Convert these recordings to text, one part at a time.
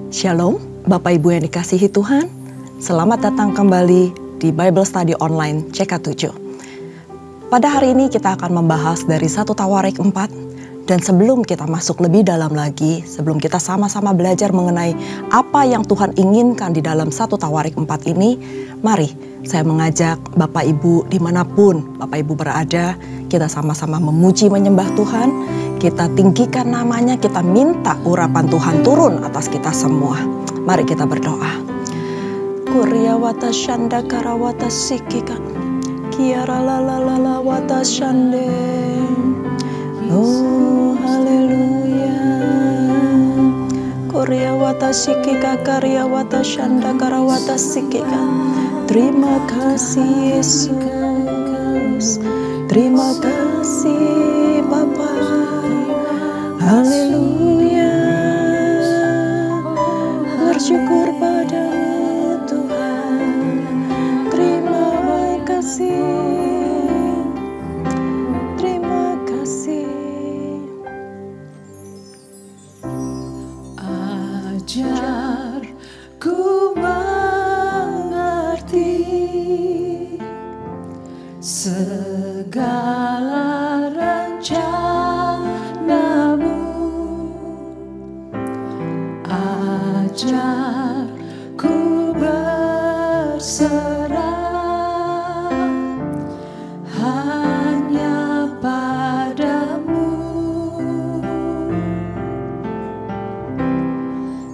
Shalom, Bapak Ibu yang dikasihi Tuhan. Selamat datang kembali di Bible Study Online CK7. Pada hari ini kita akan membahas dari 1 Tawarik 4. Dan sebelum kita masuk lebih dalam lagi, sebelum kita sama-sama belajar mengenai apa yang Tuhan inginkan di dalam 1 Tawarik 4 ini, mari saya mengajak Bapak Ibu dimanapun Bapak Ibu berada, kita sama-sama memuji menyembah Tuhan, kita tinggikan namanya, kita minta urapan Tuhan turun atas kita semua. Mari kita berdoa. Kuryawata shanda karawata sikika, kiara la la la la wata shande. Oh haleluya. Kuryawata sikika karyawata shanda karawata sikika. Terima kasih Yesus, terima kasih Bapa. Haleluya, bersyukur padamu Tuhan, terima kasih, terima kasih. Ajarku mengerti segala rencanamu, ajarku berserah hanya padamu,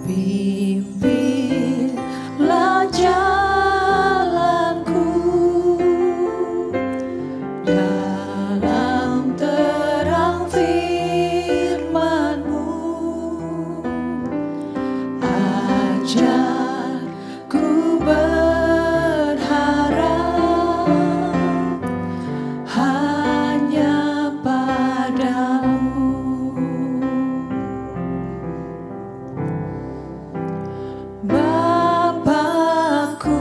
pimpinlah jalanku dalam terang firman-Mu, ajarku berharap hanya padamu. Bapakku,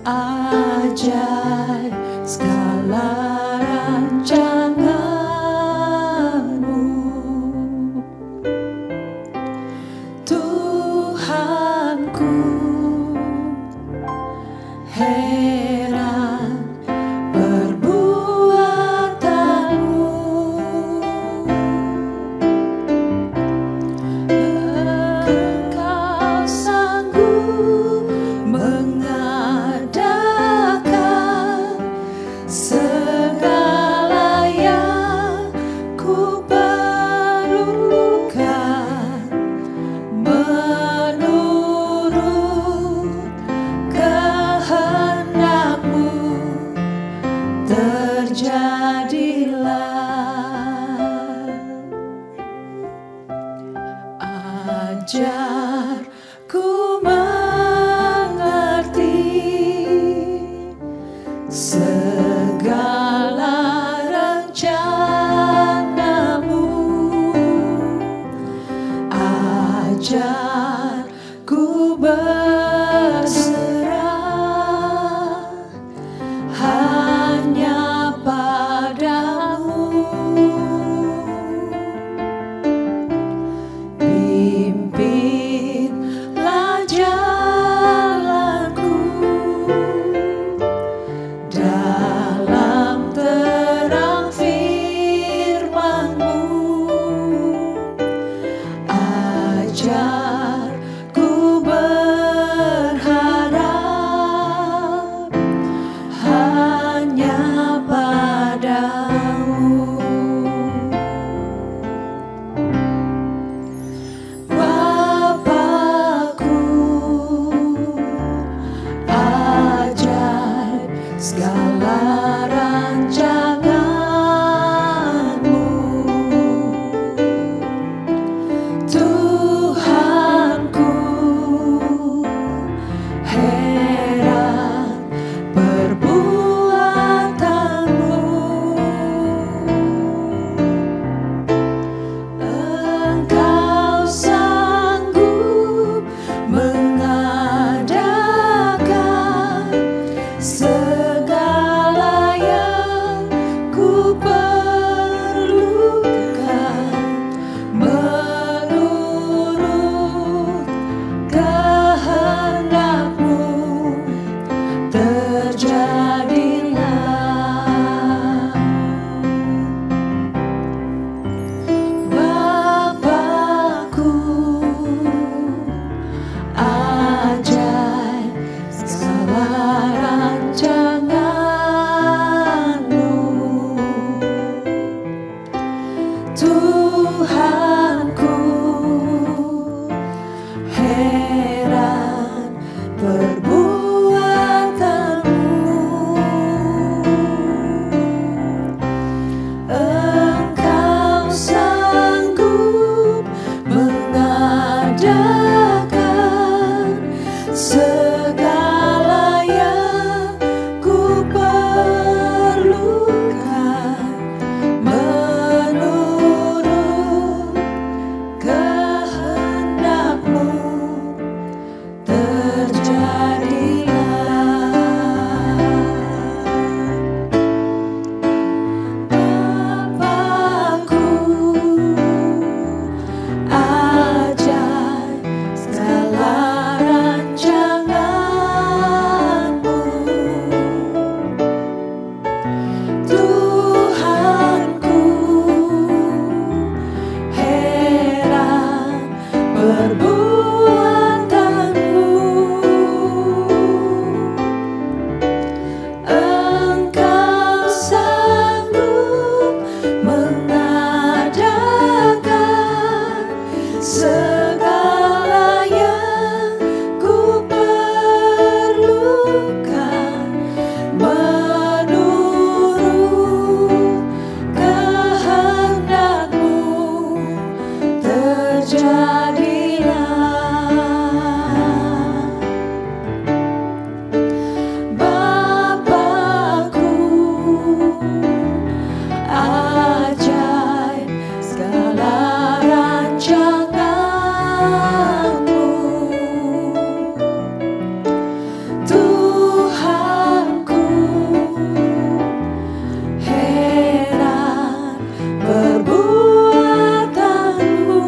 ajar segala rancangan-Mu, Tuhanku, heran perbuatan-Mu, Engkau sanggup mengadakan segala yang ku perlukan menurut kehendak-Mu, terjadilah. Ajarku mengerti segala rencana-Mu, ajarku berserah hanya padamu, pimpinlah jalanku dalam terang firman-Mu, ajarku berharap hanya padamu. Bapakku, ajar segala rancangan-Mu, Tuhan. Perbuatanmu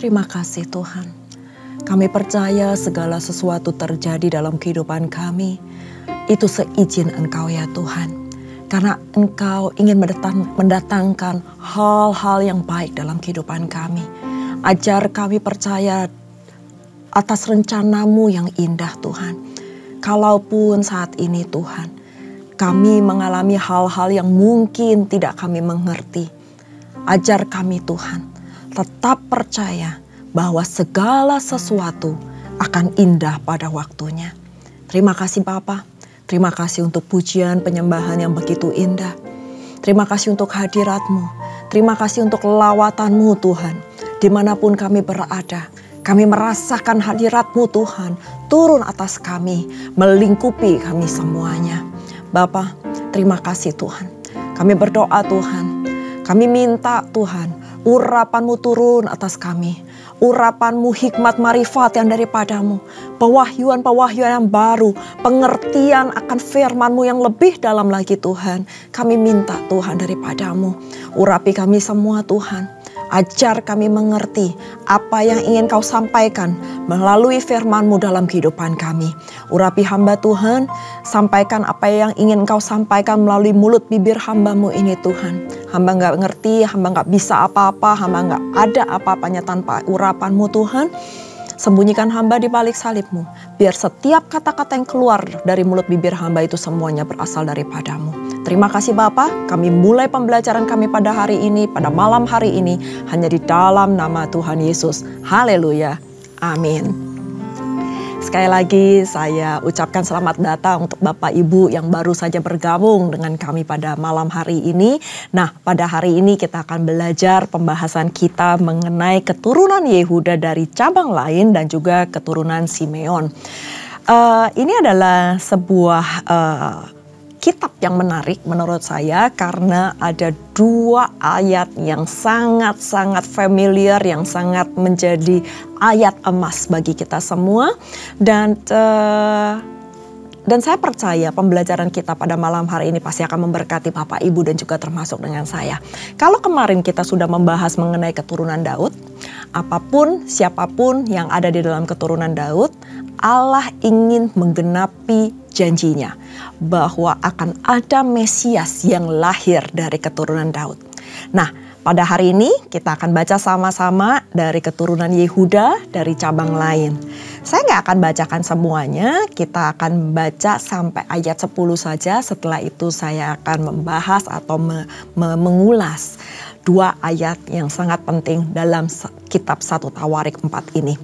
Terima kasih Tuhan. Kami percaya segala sesuatu terjadi dalam kehidupan kami, itu seizin Engkau ya Tuhan. Karena Engkau ingin mendatangkan hal-hal yang baik dalam kehidupan kami. Ajar kami percaya atas rencana-Mu yang indah Tuhan. Kalaupun saat ini Tuhan, kami mengalami hal-hal yang mungkin tidak kami mengerti. Ajar kami Tuhan, tetap percaya bahwa segala sesuatu akan indah pada waktunya. Terima kasih Bapa. Terima kasih untuk pujian penyembahan yang begitu indah. Terima kasih untuk hadirat-Mu. Terima kasih untuk lawatan-Mu Tuhan. Dimanapun kami berada, kami merasakan hadirat-Mu Tuhan. Turun atas kami, melingkupi kami semuanya. Bapa, terima kasih Tuhan. Kami berdoa Tuhan. Kami minta Tuhan, urapan-Mu turun atas kami. Urapan-Mu hikmat marifat yang daripada-Mu. Pewahyuan-pewahyuan yang baru. Pengertian akan firman-Mu yang lebih dalam lagi Tuhan. Kami minta Tuhan daripada-Mu. Urapi kami semua Tuhan. Ajar kami mengerti apa yang ingin Kau sampaikan melalui firman-Mu dalam kehidupan kami. Urapi hamba Tuhan, sampaikan apa yang ingin Kau sampaikan melalui mulut bibir hamba-Mu ini Tuhan. Hamba gak ngerti, hamba gak bisa apa-apa, hamba gak ada apa-apanya tanpa urapan-Mu Tuhan. Sembunyikan hamba di balik salib-Mu. Biar setiap kata-kata yang keluar dari mulut bibir hamba itu semuanya berasal daripada-Mu. Terima kasih Bapa, kami mulai pembelajaran kami pada hari ini, pada malam hari ini, hanya di dalam nama Tuhan Yesus. Haleluya. Amin. Sekali lagi saya ucapkan selamat datang untuk Bapak Ibu yang baru saja bergabung dengan kami pada malam hari ini. Nah, pada hari ini kita akan belajar pembahasan kita mengenai keturunan Yehuda dari cabang lain dan juga keturunan Simeon. Ini adalah sebuah kitab yang menarik menurut saya karena ada dua ayat yang sangat-sangat familiar, yang sangat menjadi ayat emas bagi kita semua. Dan saya percaya pembelajaran kita pada malam hari ini pasti akan memberkati Bapak Ibu dan juga termasuk dengan saya. Kalau kemarin kita sudah membahas mengenai keturunan Daud, apapun siapapun yang ada di dalam keturunan Daud, Allah ingin menggenapi janjinya bahwa akan ada Mesias yang lahir dari keturunan Daud. Nah, pada hari ini kita akan baca sama-sama dari keturunan Yehuda dari cabang lain. Saya nggak akan bacakan semuanya, kita akan baca sampai ayat 10 saja. Setelah itu saya akan membahas atau mengulas dua ayat yang sangat penting dalam kitab 1 Tawarik 4 ini.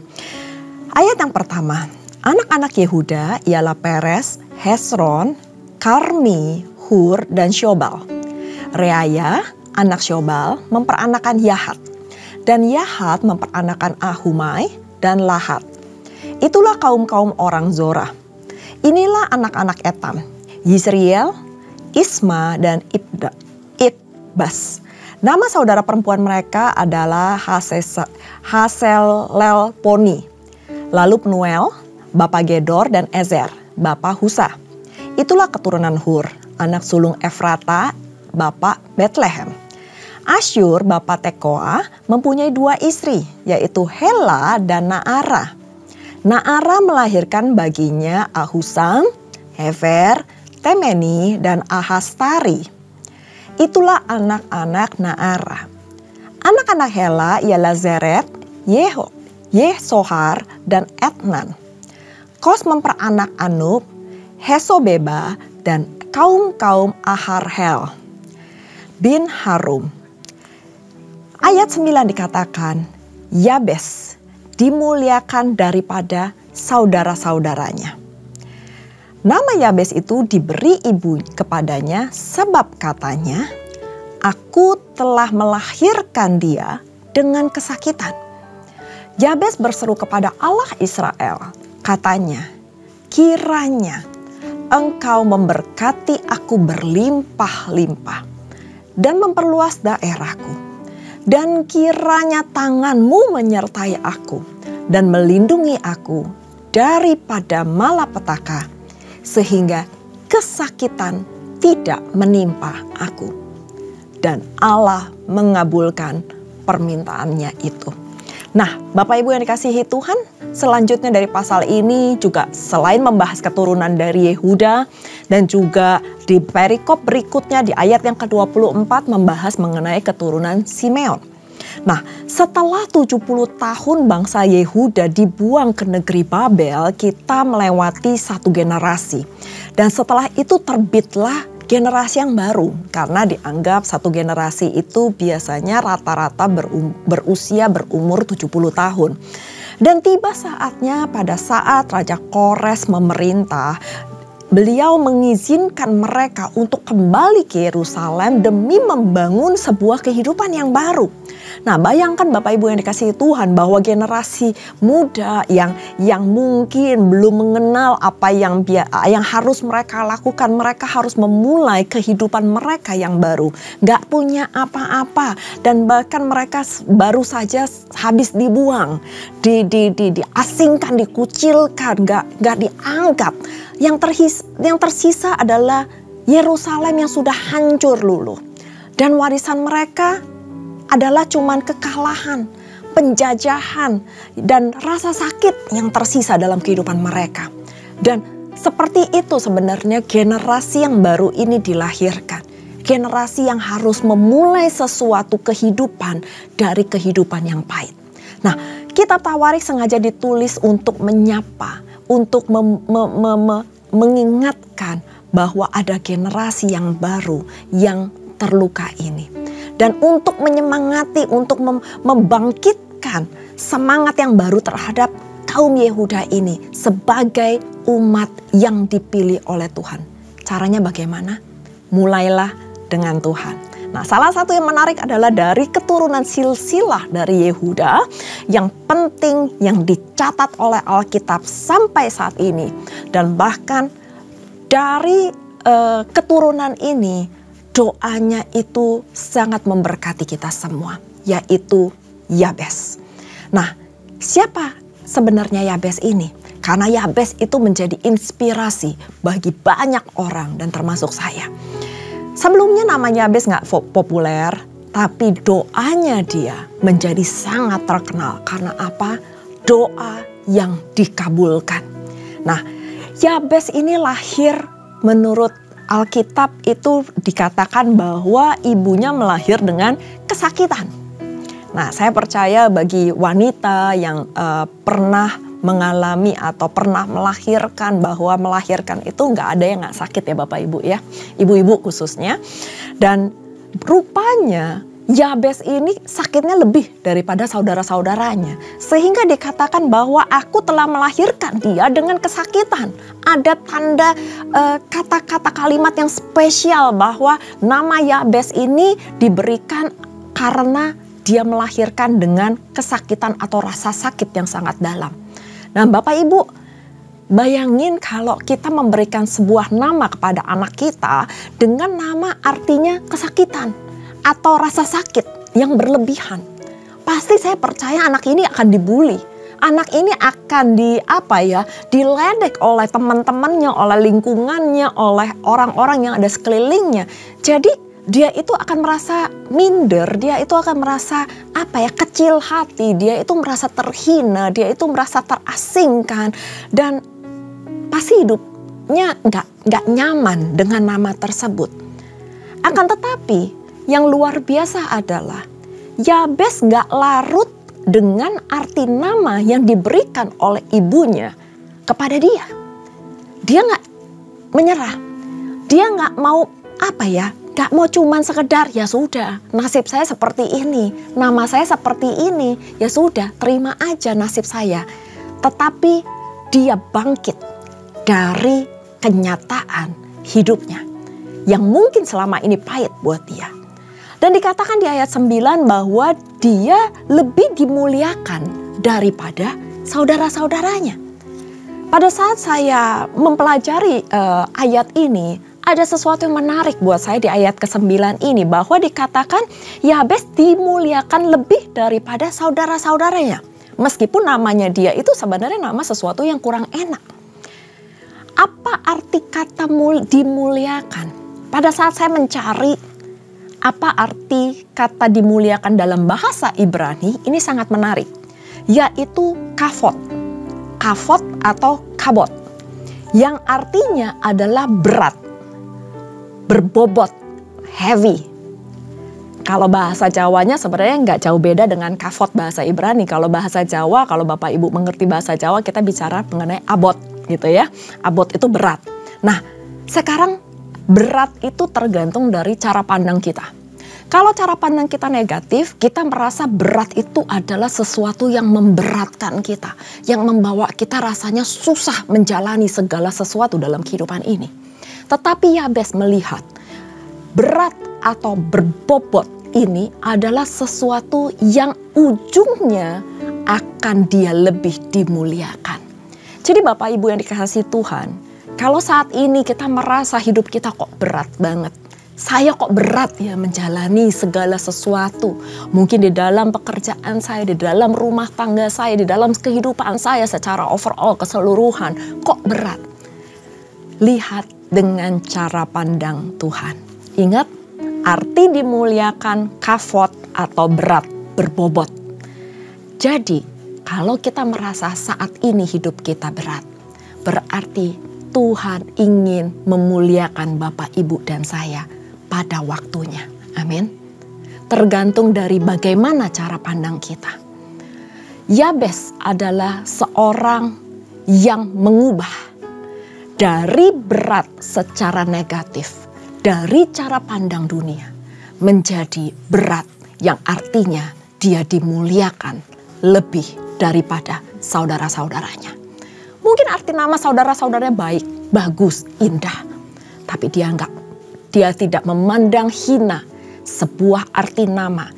Ayat yang pertama, anak-anak Yehuda ialah Peres, Hesron, Karmi, Hur, dan Syobal. Reaya, anak Syobal, memperanakan Yahat. Dan Yahat memperanakan Ahumai dan Lahat. Itulah kaum-kaum orang Zorah. Inilah anak-anak Etam, Yisriel, Isma, dan Ibbas. Nama saudara perempuan mereka adalah Haselelponi. Lalu Penuel, Bapa Gedor, dan Ezer, Bapa Husa. Itulah keturunan Hur, anak sulung Efrata, Bapa Betlehem. Asyur, Bapa Tekoa, mempunyai dua istri, yaitu Hela dan Naara. Naara melahirkan baginya Ahusam, Hefer, Temeni, dan Ahastari. Itulah anak-anak Naara. Anak-anak Hela ialah Zeret, Yesohar, dan Etnan. Kos memperanak Anub, Hesobeba, dan kaum-kaum Aharhel bin Harum. Ayat 9 dikatakan, Yabes dimuliakan daripada saudara-saudaranya. Nama Yabes itu diberi ibu kepadanya sebab katanya, aku telah melahirkan dia dengan kesakitan. Yabes berseru kepada Allah Israel, katanya, kiranya Engkau memberkati aku berlimpah-limpah dan memperluas daerahku. Dan kiranya tangan-Mu menyertai aku dan melindungi aku daripada malapetaka, sehingga kesakitan tidak menimpa aku. Dan Allah mengabulkan permintaannya itu. Nah, Bapak Ibu yang dikasihi Tuhan, selanjutnya dari pasal ini juga selain membahas keturunan dari Yehuda dan juga di perikop berikutnya di ayat yang ke-24 membahas mengenai keturunan Simeon. Nah, setelah 70 tahun bangsa Yehuda dibuang ke negeri Babel, kita melewati satu generasi. Dan setelah itu terbitlah generasi yang baru, karena dianggap satu generasi itu biasanya rata-rata berusia berumur 70 tahun. Dan tiba saatnya pada saat Raja Kores memerintah, beliau mengizinkan mereka untuk kembali ke Yerusalem demi membangun sebuah kehidupan yang baru. Nah, bayangkan Bapak Ibu yang dikasihi Tuhan bahwa generasi muda yang mungkin belum mengenal apa yang harus mereka lakukan, mereka harus memulai kehidupan mereka yang baru, gak punya apa-apa, dan bahkan mereka baru saja habis dibuang, diasingkan, dikucilkan, gak dianggap. Yang tersisa adalah Yerusalem yang sudah hancur luluh, dan warisan mereka adalah cuman kekalahan, penjajahan, dan rasa sakit yang tersisa dalam kehidupan mereka. Dan seperti itu sebenarnya generasi yang baru ini dilahirkan. Generasi yang harus memulai sesuatu kehidupan dari kehidupan yang pahit. Nah, kitab Tawarik sengaja ditulis untuk menyapa, untuk mengingatkan bahwa ada generasi yang baru yang terluka ini. Dan untuk menyemangati, untuk membangkitkan semangat yang baru terhadap kaum Yehuda ini sebagai umat yang dipilih oleh Tuhan. Caranya bagaimana? Mulailah dengan Tuhan. Nah, salah satu yang menarik adalah dari keturunan silsilah dari Yehuda yang penting yang dicatat oleh Alkitab sampai saat ini. Dan bahkan dari keturunan ini, doanya itu sangat memberkati kita semua, yaitu Yabes. Nah, siapa sebenarnya Yabes ini? Karena Yabes itu menjadi inspirasi bagi banyak orang dan termasuk saya. Sebelumnya nama Yabes gak populer, tapi doanya dia menjadi sangat terkenal. Karena apa? Doa yang dikabulkan. Nah, Yabes ini lahir menurut Alkitab itu dikatakan bahwa ibunya melahir dengan kesakitan. Nah, saya percaya bagi wanita yang pernah mengalami atau pernah melahirkan, bahwa melahirkan itu nggak ada yang nggak sakit ya Bapak Ibu ya. Ibu-ibu khususnya. Dan rupanya Yabes ini sakitnya lebih daripada saudara-saudaranya. Sehingga dikatakan bahwa aku telah melahirkan dia dengan kesakitan. Ada tanda kata-kata kalimat yang spesial bahwa nama Yabes ini diberikan karena dia melahirkan dengan kesakitan atau rasa sakit yang sangat dalam. Nah, Bapak Ibu, bayangin kalau kita memberikan sebuah nama kepada anak kita dengan nama artinya kesakitan atau rasa sakit yang berlebihan. Pasti saya percaya anak ini akan dibully. Anak ini akan diledek oleh teman-temannya, oleh lingkungannya, oleh orang-orang yang ada sekelilingnya. Jadi dia itu akan merasa minder, dia itu akan merasa kecil hati, dia itu merasa terhina, dia itu merasa terasingkan, dan pasti hidupnya nggak nyaman dengan nama tersebut. Akan tetapi yang luar biasa adalah Yabes gak larut dengan arti nama yang diberikan oleh ibunya kepada dia. Dia gak menyerah. Dia gak mau gak mau cuman sekedar ya sudah nasib saya seperti ini, nama saya seperti ini, ya sudah terima aja nasib saya. Tetapi dia bangkit dari kenyataan hidupnya yang mungkin selama ini pahit buat dia. Dan dikatakan di ayat 9 bahwa dia lebih dimuliakan daripada saudara-saudaranya. Pada saat saya mempelajari ayat ini, ada sesuatu yang menarik buat saya di ayat ke-9 ini. Bahwa dikatakan Yabes dimuliakan lebih daripada saudara-saudaranya. Meskipun namanya dia itu sebenarnya nama sesuatu yang kurang enak. Apa arti kata dimuliakan? Pada saat saya mencari apa arti kata dimuliakan dalam bahasa Ibrani, ini sangat menarik. yaitu kafot. Kafot atau kabot, yang artinya adalah berat, berbobot, heavy. Kalau bahasa Jawanya sebenarnya nggak jauh beda dengan kafot bahasa Ibrani. Kalau bahasa Jawa, kalau Bapak Ibu mengerti bahasa Jawa, kita bicara mengenai abot gitu ya. Abot itu berat. Nah, sekarang berat itu tergantung dari cara pandang kita. Kalau cara pandang kita negatif, kita merasa berat itu adalah sesuatu yang memberatkan kita, yang membawa kita rasanya susah menjalani segala sesuatu dalam kehidupan ini. Tetapi Yabes melihat berat atau berbobot ini adalah sesuatu yang ujungnya akan dia lebih dimuliakan. Jadi Bapak Ibu yang dikasihi Tuhan, kalau saat ini kita merasa hidup kita kok berat banget, saya kok berat ya menjalani segala sesuatu. Mungkin di dalam pekerjaan saya, di dalam rumah tangga saya, di dalam kehidupan saya secara overall keseluruhan. Kok berat? Lihat dengan cara pandang Tuhan. Ingat, arti dimuliakan kafot atau berat, berbobot. Jadi, kalau kita merasa saat ini hidup kita berat, berarti Tuhan ingin memuliakan Bapak, Ibu, dan saya pada waktunya. Amin. Tergantung dari bagaimana cara pandang kita. Yabes adalah seorang yang mengubah dari berat secara negatif, dari cara pandang dunia, menjadi berat yang artinya dia dimuliakan lebih daripada saudara-saudaranya. Mungkin arti nama saudara-saudaranya baik, bagus, indah, tapi dia tidak memandang hina sebuah arti nama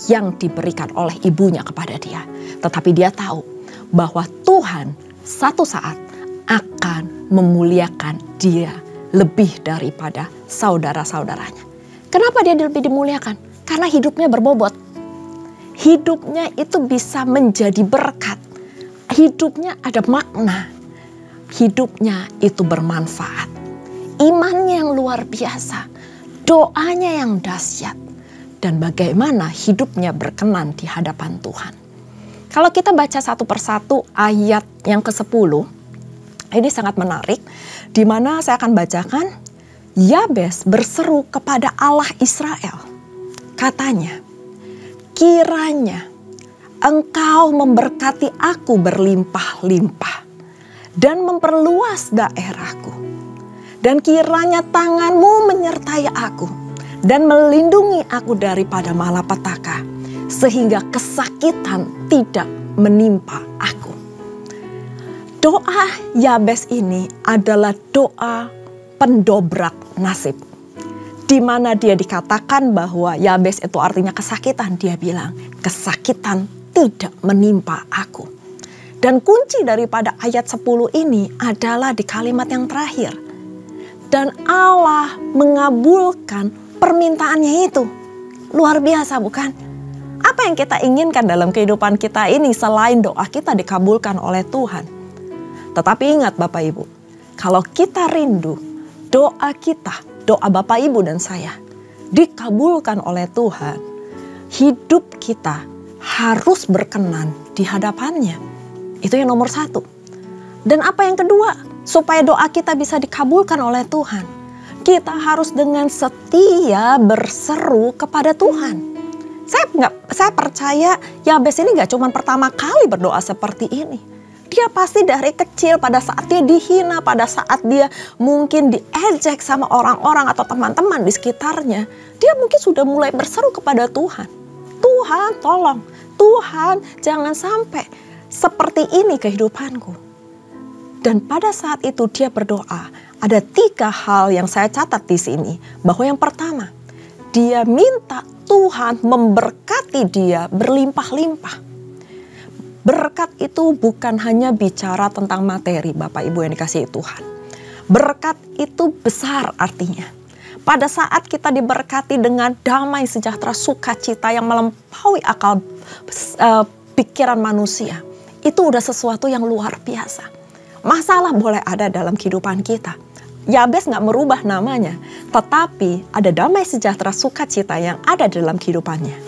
yang diberikan oleh ibunya kepada dia. Tetapi dia tahu bahwa Tuhan satu saat akan memuliakan dia lebih daripada saudara-saudaranya. Kenapa dia lebih dimuliakan? Karena hidupnya berbobot. Hidupnya itu bisa menjadi berkat. Hidupnya ada makna. Hidupnya itu bermanfaat. Imannya yang luar biasa, doanya yang dahsyat, dan bagaimana hidupnya berkenan di hadapan Tuhan. Kalau kita baca satu persatu ayat yang ke-10, ini sangat menarik, di mana saya akan bacakan. Yabes berseru kepada Allah Israel. Katanya, kiranya engkau memberkati aku berlimpah-limpah dan memperluas daerahku. Dan kiranya tanganmu menyertai aku dan melindungi aku daripada malapetaka, sehingga kesakitan tidak menimpa aku. Doa Yabes ini adalah doa pendobrak nasib. Di mana dia dikatakan bahwa Yabes itu artinya kesakitan, dia bilang kesakitan tidak menimpa aku. Dan kunci daripada ayat 10 ini adalah di kalimat yang terakhir. Dan Allah mengabulkan permintaannya itu. Luar biasa bukan? Apa yang kita inginkan dalam kehidupan kita ini selain doa kita dikabulkan oleh Tuhan? Tetapi ingat Bapak Ibu, kalau kita rindu doa kita, doa Bapak Ibu dan saya dikabulkan oleh Tuhan, hidup kita harus berkenan di hadapannya. Itu yang nomor 1. Dan apa yang kedua? Supaya doa kita bisa dikabulkan oleh Tuhan, kita harus dengan setia berseru kepada Tuhan. Saya percaya Yabes ini gak cuma pertama kali berdoa seperti ini. Dia pasti dari kecil pada saat dia dihina, pada saat dia mungkin diejek sama orang-orang atau teman-teman di sekitarnya, dia mungkin sudah mulai berseru kepada Tuhan. Tuhan tolong, Tuhan jangan sampai seperti ini kehidupanku. Dan pada saat itu dia berdoa. Ada 3 hal yang saya catat di sini. Bahwa yang pertama, dia minta Tuhan memberkati dia berlimpah-limpah. Berkat itu bukan hanya bicara tentang materi, Bapak Ibu yang dikasihi Tuhan. Berkat itu besar artinya. Pada saat kita diberkati dengan damai, sejahtera, sukacita yang melampaui akal pikiran manusia, itu udah sesuatu yang luar biasa. Masalah boleh ada dalam kehidupan kita. Yabes gak merubah namanya, tetapi ada damai sejahtera sukacita yang ada dalam kehidupannya.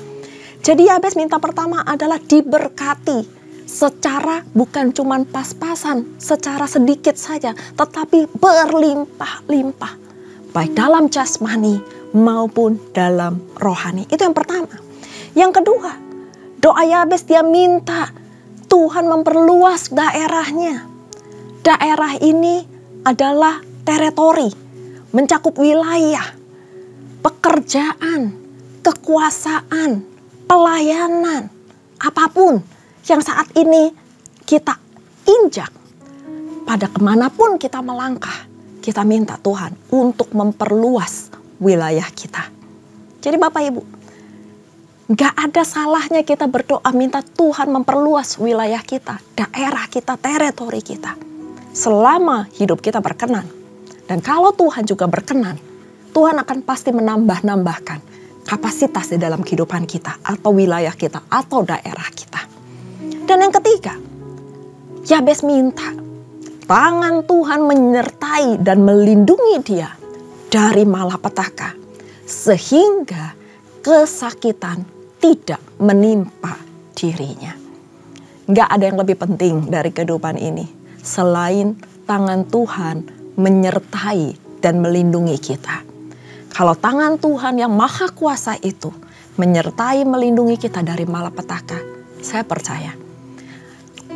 Jadi Yabes minta pertama adalah diberkati secara bukan cuman pas-pasan, secara sedikit saja, tetapi berlimpah-limpah. Baik dalam jasmani maupun dalam rohani. Itu yang pertama. Yang kedua, doa Yabes dia minta Tuhan memperluas daerahnya. Daerah ini adalah teritori, mencakup wilayah, pekerjaan, kekuasaan, pelayanan, apapun yang saat ini kita injak, pada kemanapun kita melangkah, kita minta Tuhan untuk memperluas wilayah kita. Jadi Bapak Ibu, gak ada salahnya kita berdoa minta Tuhan memperluas wilayah kita, daerah kita, teritori kita. Selama hidup kita berkenan. Dan kalau Tuhan juga berkenan, Tuhan akan pasti menambahkan kapasitas di dalam kehidupan kita, atau wilayah kita, atau daerah kita. Dan yang ketiga, Yabes minta tangan Tuhan menyertai dan melindungi dia dari malapetaka, sehingga kesakitan tidak menimpa dirinya. Gak ada yang lebih penting dari kehidupan ini selain tangan Tuhan menyertai dan melindungi kita. Kalau tangan Tuhan yang maha kuasa itu menyertai melindungi kita dari malapetaka, saya percaya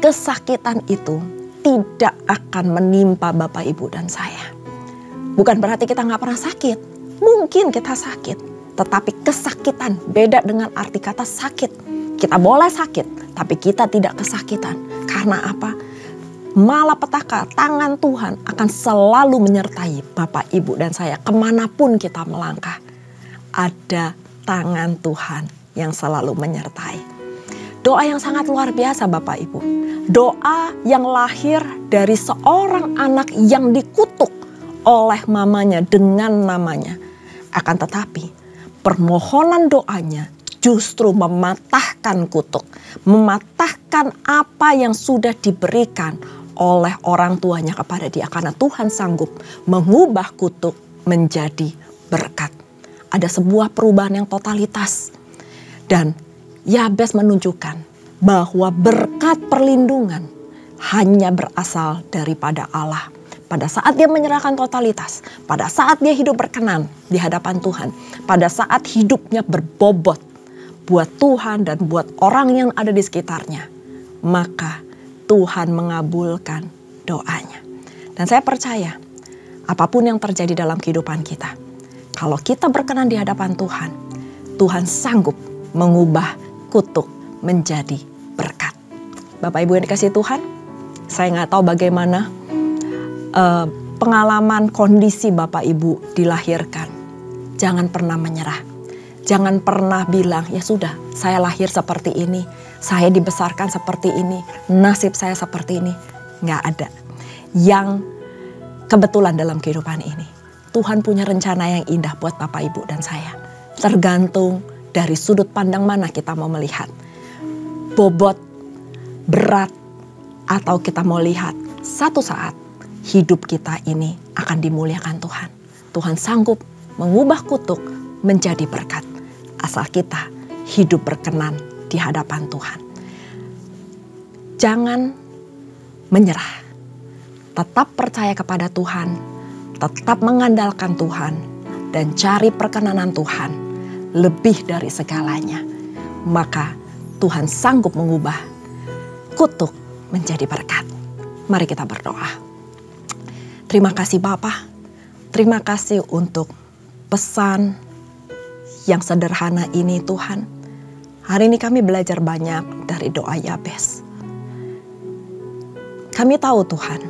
kesakitan itu tidak akan menimpa Bapak, Ibu, dan saya. Bukan berarti kita gak pernah sakit. Mungkin kita sakit. Tetapi kesakitan beda dengan arti kata sakit. Kita boleh sakit, tapi kita tidak kesakitan. Karena apa? Malapetaka, tangan Tuhan akan selalu menyertai Bapak, Ibu, dan saya. Kemanapun kita melangkah, ada tangan Tuhan yang selalu menyertai. Doa yang sangat luar biasa Bapak, Ibu. Doa yang lahir dari seorang anak yang dikutuk oleh mamanya dengan namanya. Akan tetapi permohonan doanya justru mematahkan kutuk. Mematahkan apa yang sudah diberikan oleh orang tuanya kepada dia. Karena Tuhan sanggup mengubah kutuk menjadi berkat. Ada sebuah perubahan yang totalitas. Dan Yabes menunjukkan bahwa berkat perlindungan hanya berasal daripada Allah. Pada saat dia menyerahkan totalitas, pada saat dia hidup berkenan di hadapan Tuhan, pada saat hidupnya berbobot buat Tuhan dan buat orang yang ada di sekitarnya, maka Tuhan mengabulkan doanya. Dan saya percaya apapun yang terjadi dalam kehidupan kita, kalau kita berkenan di hadapan Tuhan, Tuhan sanggup mengubah kutuk menjadi berkat. Bapak Ibu yang dikasihi Tuhan, saya nggak tahu bagaimana pengalaman kondisi Bapak Ibu dilahirkan. Jangan pernah menyerah. Jangan pernah bilang, ya sudah saya lahir seperti ini, saya dibesarkan seperti ini, nasib saya seperti ini. Nggak ada yang kebetulan dalam kehidupan ini. Tuhan punya rencana yang indah buat Bapak, Ibu, dan saya. Tergantung dari sudut pandang mana kita mau melihat. Bobot, berat, atau kita mau lihat satu saat hidup kita ini akan dimuliakan Tuhan. Tuhan sanggup mengubah kutuk menjadi berkat. Asal kita hidup berkenan di hadapan Tuhan. Jangan menyerah. Tetap percaya kepada Tuhan. Tetap mengandalkan Tuhan. Dan cari perkenanan Tuhan lebih dari segalanya. Maka Tuhan sanggup mengubah kutuk menjadi berkat. Mari kita berdoa. Terima kasih Bapa. Terima kasih untuk pesan yang sederhana ini Tuhan. Hari ini kami belajar banyak dari doa Yabes. Kami tahu Tuhan,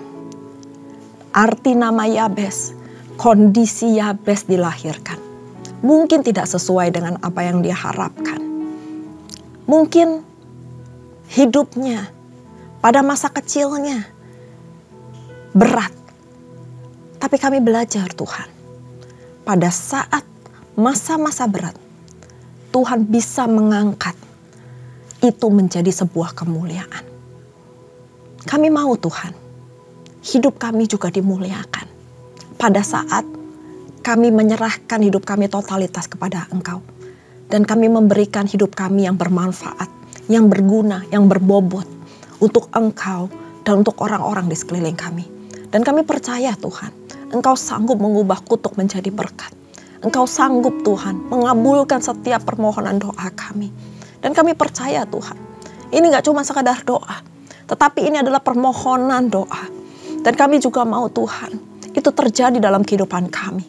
arti nama Yabes, kondisi Yabes dilahirkan. Mungkin tidak sesuai dengan apa yang dia harapkan. Mungkin hidupnya pada masa kecilnya berat. Tapi kami belajar Tuhan, pada saat masa-masa berat, Tuhan bisa mengangkat itu menjadi sebuah kemuliaan. Kami mau Tuhan, hidup kami juga dimuliakan. Pada saat kami menyerahkan hidup kami totalitas kepada Engkau. Dan kami memberikan hidup kami yang bermanfaat, yang berguna, yang berbobot untuk Engkau dan untuk orang-orang di sekeliling kami. Dan kami percaya Tuhan, Engkau sanggup mengubah kutuk menjadi berkat. Engkau sanggup Tuhan mengabulkan setiap permohonan doa kami. Dan kami percaya Tuhan, ini gak cuma sekadar doa, tetapi ini adalah permohonan doa. Dan kami juga mau Tuhan, itu terjadi dalam kehidupan kami.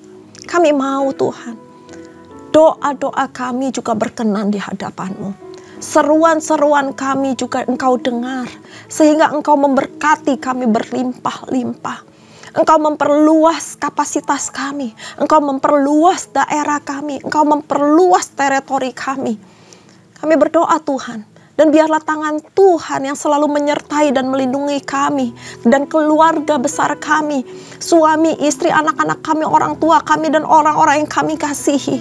Kami mau Tuhan, doa-doa kami juga berkenan di hadapan-Mu. Seruan-seruan kami juga Engkau dengar, sehingga Engkau memberkati kami berlimpah-limpah. Engkau memperluas kapasitas kami, Engkau memperluas daerah kami, Engkau memperluas teritori kami. Kami berdoa Tuhan, dan biarlah tangan Tuhan yang selalu menyertai dan melindungi kami dan keluarga besar kami, suami, istri, anak-anak kami, orang tua kami, dan orang-orang yang kami kasihi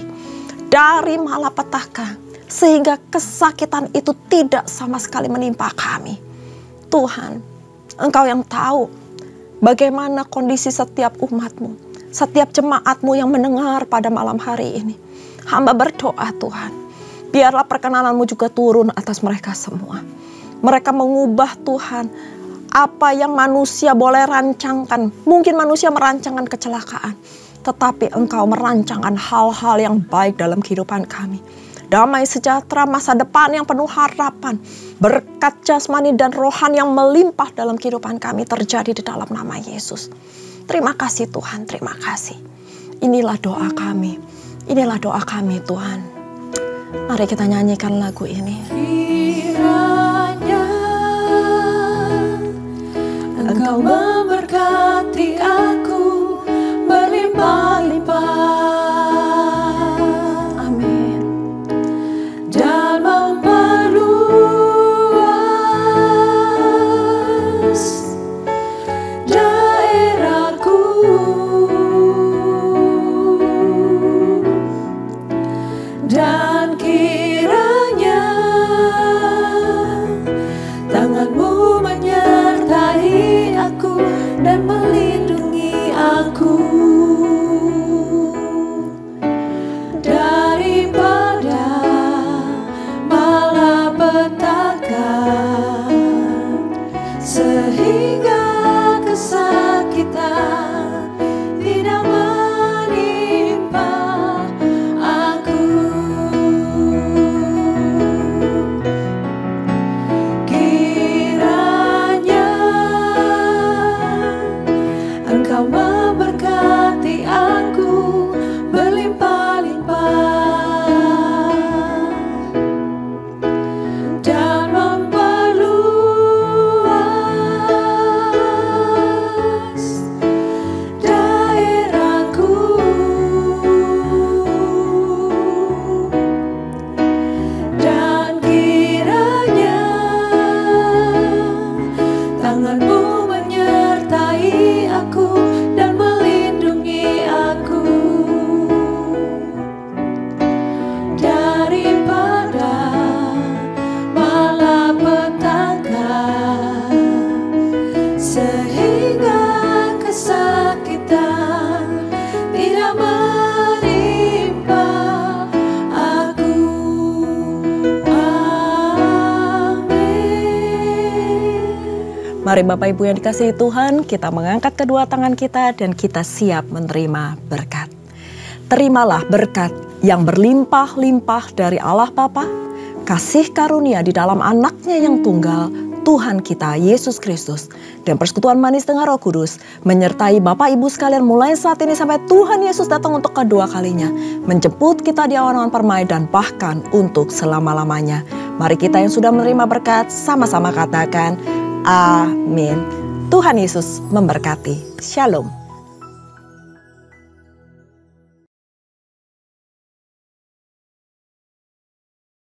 dari malapetaka, sehingga kesakitan itu tidak sama sekali menimpa kami. Tuhan, Engkau yang tahu bagaimana kondisi setiap umat-Mu, setiap jemaat-Mu yang mendengar pada malam hari ini. Hamba berdoa Tuhan, biarlah perkenanan-Mu juga turun atas mereka semua. Mereka mengubah Tuhan apa yang manusia boleh rancangkan. Mungkin manusia merancangkan kecelakaan, tetapi Engkau merancangkan hal-hal yang baik dalam kehidupan kami. Damai sejahtera, masa depan yang penuh harapan, berkat jasmani dan rohani yang melimpah dalam kehidupan kami terjadi di dalam nama Yesus. Terima kasih Tuhan, terima kasih. Inilah doa kami, inilah doa kami Tuhan. Mari kita nyanyikan lagu ini. Kiranya Engkau memberkati aku berlimpah-limpah. Dan kiranya tangan-Mu menyertai aku dan melindungi aku daripada malapetaka, sehingga kesakitan tidak menimpa aku. Kiranya Engkau memberkati aku berlimpah-limpah dan memperluas daerahku. Dan kiranya tangan-Mu menyertai aku dan melindungi aku daripada malapetaka, sehingga kesakitan tidak menimpa aku. Amin. Mari Bapak Ibu yang dikasihi Tuhan, kita mengangkat kedua tangan kita dan kita siap menerima berkat. Terimalah berkat yang berlimpah-limpah dari Allah Bapa, kasih karunia di dalam anaknya yang tunggal, Tuhan kita Yesus Kristus, dan persekutuan manis dengan Roh Kudus menyertai Bapak Ibu sekalian mulai saat ini sampai Tuhan Yesus datang untuk kedua kalinya, menjemput kita di awan-awan permai dan bahkan untuk selama-lamanya. Mari kita yang sudah menerima berkat sama-sama katakan amin. Tuhan Yesus memberkati. Shalom.